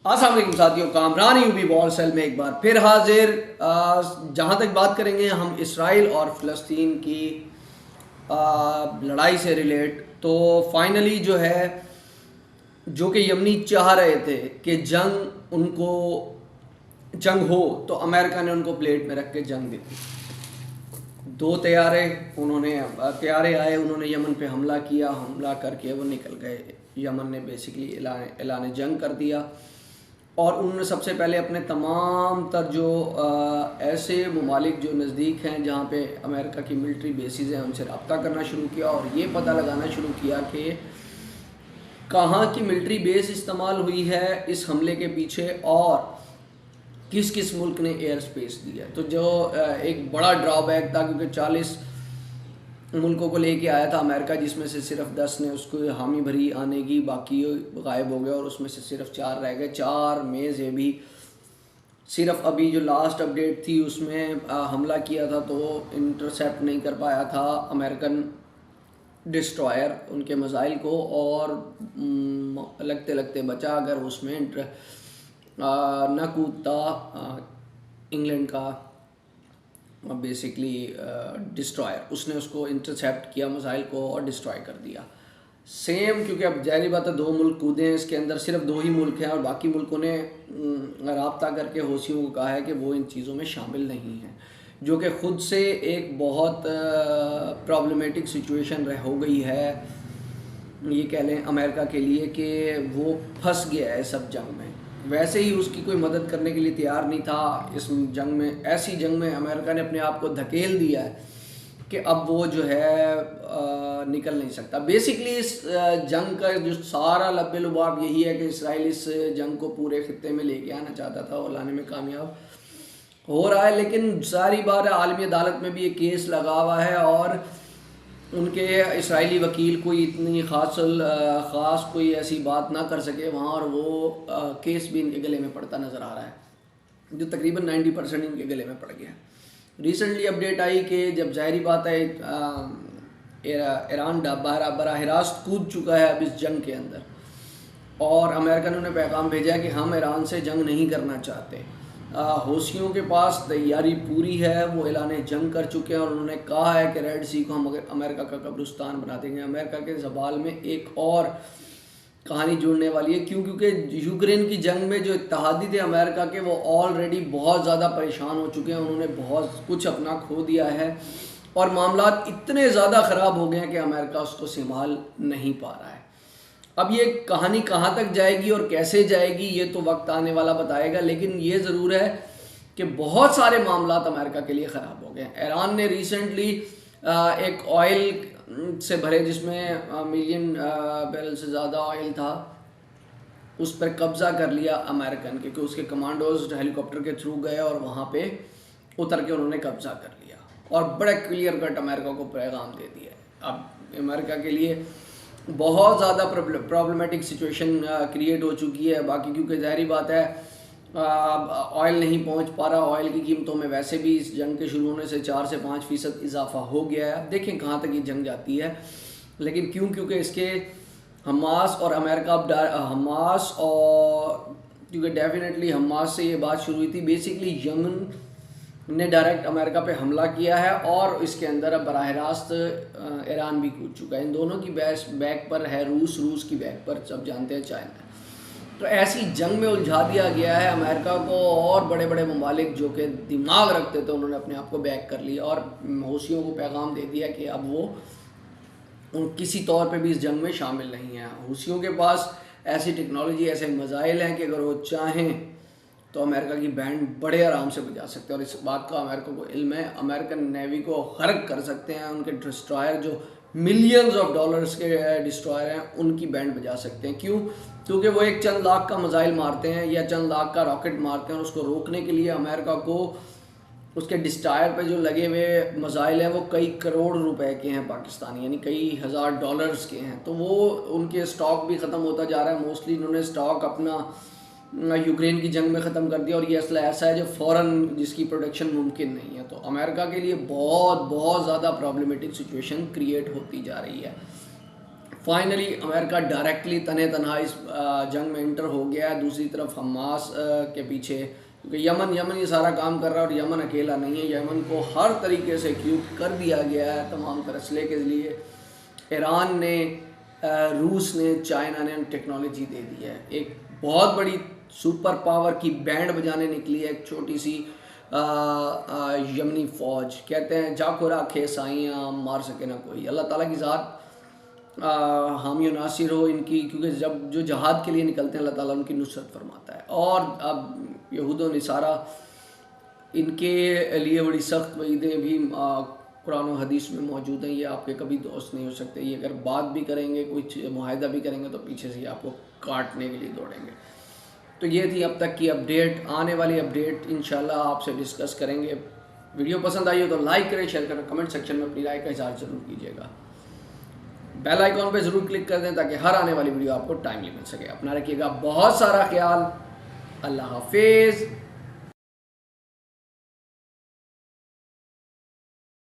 अस्सलाम वालेकुम साथियों, कामरान यूबी वॉर सेल में एक बार फिर हाजिर। जहाँ तक बात करेंगे हम इसराइल और फ़लस्तीन की लड़ाई से रिलेट, तो फाइनली जो है, जो कि यमनी चाह रहे थे कि जंग हो, तो अमेरिका ने उनको प्लेट में रख के जंग दी थी। दो तैयारे आए, उन्होंने यमन पे हमला किया, हमला करके वो निकल गए। यमन ने बेसिकली ऐलान जंग कर दिया और उन्होंने सबसे पहले अपने तमाम तर जो ऐसे ममालिक जो नज़दीक हैं जहाँ पे अमेरिका की मिलिट्री बेसिस हैं उनसे रब्ता करना शुरू किया और ये पता लगाना शुरू किया कि कहाँ की मिलिट्री बेस इस्तेमाल हुई है इस हमले के पीछे और किस किस मुल्क ने एयर स्पेस दिया। तो जो एक बड़ा ड्रॉबैक था, क्योंकि 40 मुल्कों को लेके आया था अमेरिका, जिसमें से सिर्फ 10 ने उसको हामी भरी आने की, बाकी गायब हो गए और उसमें से सिर्फ 4 रह गए। 4 में से भी सिर्फ अभी जो लास्ट अपडेट थी उसमें हमला किया था तो इंटरसेप्ट नहीं कर पाया था अमेरिकन डिस्ट्रॉयर उनके मिसाइल को, और लगते लगते बचा। अगर उसमें न कूदता इंग्लैंड का बेसिकली डिस्ट्रॉयर, उसने उसको इंटरसेप्ट किया मिसाइल को और डिस्ट्रॉय कर दिया। सेम, क्योंकि अब जाहिर बात है 2 मुल्क कूदे हैं इसके अंदर, सिर्फ 2 ही मुल्क हैं और बाकी मुल्कों ने राब्ता करके हौसियों को कहा है कि वो इन चीज़ों में शामिल नहीं हैं, जो कि ख़ुद से एक बहुत प्रॉब्लमेटिक सिचुएशन हो गई है, ये कह लें अमेरिका के लिए, कि वो फंस गया है सब जंग में। वैसे ही उसकी कोई मदद करने के लिए तैयार नहीं था इस जंग में। ऐसी जंग में अमेरिका ने अपने आप को धकेल दिया है कि अब वो जो है निकल नहीं सकता। बेसिकली इस जंग का जो सारा लब्बे लुबाब यही है कि इसराइल इस जंग को पूरे खित्ते में लेके आना चाहता था और लाने में कामयाब हो रहा है, लेकिन सारी बार आलमी अदालत में भी एक केस लगा हुआ है और उनके इसराइली वकील कोई इतनी ख़ास कोई ऐसी बात ना कर सके वहाँ, और वो केस भी इनके गले में पड़ता नज़र आ रहा है, जो तकरीबन 90% इनके गले में पड़ गया। रिसेंटली अपडेट आई कि जब ज़ाहिरी बात है ईरान बराह रास्त कूद चुका है अब इस जंग के अंदर, और अमेरिका ने उन्हें पैगाम भेजा है कि हम ईरान से जंग नहीं करना चाहते। हौसियों के पास तैयारी पूरी है, वो ऐलान जंग कर चुके हैं और उन्होंने कहा है कि रेड सी को हम अमेरिका का कब्रिस्तान बना देंगे। अमेरिका के ज़बाल में एक और कहानी जुड़ने वाली है, क्योंकि यूक्रेन की जंग में जो इत्तेहादी थे अमेरिका के, वो ऑलरेडी बहुत ज़्यादा परेशान हो चुके हैं, उन्होंने बहुत कुछ अपना खो दिया है और मामलात इतने ज़्यादा ख़राब हो गए हैं कि अमेरिका उसको संभाल नहीं पा रहा है। अब ये कहानी कहाँ तक जाएगी और कैसे जाएगी ये तो वक्त आने वाला बताएगा, लेकिन ये ज़रूर है कि बहुत सारे मामलात अमेरिका के लिए ख़राब हो गए हैं। ईरान ने रिसेंटली एक ऑयल से भरे, जिसमें मिलियन बैरल से ज़्यादा ऑयल था, उस पर कब्ज़ा कर लिया अमेरिकन, क्योंकि उसके कमांडोज हेलीकॉप्टर के थ्रू गए और वहाँ पे उतर के उन्होंने कब्ज़ा कर लिया और बड़ा क्लियर कट अमेरिका को पैगाम दे दिया। अब अमेरिका के लिए बहुत ज़्यादा प्रॉब्लमेटिक सिचुएशन क्रिएट हो चुकी है। बाकी क्योंकि ज़ाहिरी बात है ऑयल नहीं पहुंच पा रहा, ऑयल की कीमतों में वैसे भी इस जंग के शुरू होने से 4 से 5% इजाफा हो गया है। अब देखें कहाँ तक ये जंग जाती है, लेकिन क्योंकि इसके हमास और अमेरिका, हमास और क्योंकि डेफिनेटली हमास से ये बात शुरू हुई थी, बेसिकली यमन ने डायरेक्ट अमेरिका पे हमला किया है और इसके अंदर अब बराह रास्त ईरान भी कूद चुका है। इन दोनों की बैक पर है रूस की बैक पर सब जानते हैं चाइना। तो ऐसी जंग में उलझा दिया गया है अमेरिका को, और बड़े बड़े ममालिक जो कि दिमाग रखते थे उन्होंने अपने आप को बैक कर लिया और हौसियों को पैगाम दे दिया कि अब वो किसी तौर पे भी इस जंग में शामिल नहीं है। हौसियों के पास ऐसी टेक्नोलॉजी, ऐसे मिसाइल हैं कि अगर वो चाहें तो अमेरिका की बैंड बड़े आराम से बजा सकते हैं, और इस बात का अमेरिका को इल्म है। अमेरिकन नेवी को गर्क कर सकते हैं, उनके डिस्ट्रॉयर जो मिलियंस ऑफ डॉलर्स के डिस्ट्रॉयर हैं उनकी बैंड बजा सकते हैं। क्यों? क्योंकि वो एक चंद लाख का मिसाइल मारते हैं या चंद लाख का रॉकेट मारते हैं, और उसको रोकने के लिए अमेरिका को उसके डिस्ट्रॉयर पे जो लगे हुए मिसाइल हैं वो कई करोड़ रुपए के हैं पाकिस्तानी, यानी कई हज़ार डॉलर्स के हैं। तो वो उनके स्टॉक भी ख़त्म होता जा रहा है। मोस्टली इन्होंने स्टॉक अपना यूक्रेन की जंग में ख़त्म कर दिया, और ये असला ऐसा है जो फ़ौरन जिसकी प्रोडक्शन मुमकिन नहीं है। तो अमेरिका के लिए बहुत ज़्यादा प्रॉब्लमेटिक सिचुएशन क्रिएट होती जा रही है। फाइनली अमेरिका डायरेक्टली तने तनहा इस जंग में इंटर हो गया है। दूसरी तरफ हमास के पीछे, क्योंकि यमन ये सारा काम कर रहा है और यमन अकेला नहीं है, यमन को हर तरीके से इक्विप कर दिया गया है तमाम तरह असले के लिए। ईरान ने, रूस ने, चाइना ने टेक्नोलॉजी दे दी है। एक बहुत बड़ी सुपर पावर की बैंड बजाने निकली है एक छोटी सी यमनी फ़ौज। कहते हैं जाको राखे साइयाँ मार सके ना कोई। अल्लाह ताला की ज़ात हामी नासिर हो इनकी, क्योंकि जब जो जहाद के लिए निकलते हैं अल्लाह ताला उनकी नुसरत फरमाता है। और अब यहूद व नसारा इनके लिए बड़ी सख्त वईदें भी कुरान और हदीस में मौजूद हैं। ये आपके कभी दोस्त नहीं हो सकते। ये अगर बात भी करेंगे, कुछ मुआहदा भी करेंगे तो पीछे से ये आपको काटने के लिए दौड़ेंगे। तो ये थी अब तक की अपडेट। आने वाली अपडेट इंशाल्लाह आपसे डिस्कस करेंगे। वीडियो पसंद आई हो तो लाइक करें, शेयर करें, कमेंट सेक्शन में अपनी राय का इज़हार ज़रूर कीजिएगा। बेल आइकॉन पे ज़रूर क्लिक कर दें ताकि हर आने वाली वीडियो आपको टाइमली मिल सके। अपना रखिएगा बहुत सारा ख्याल। अल्लाह हाफिज़।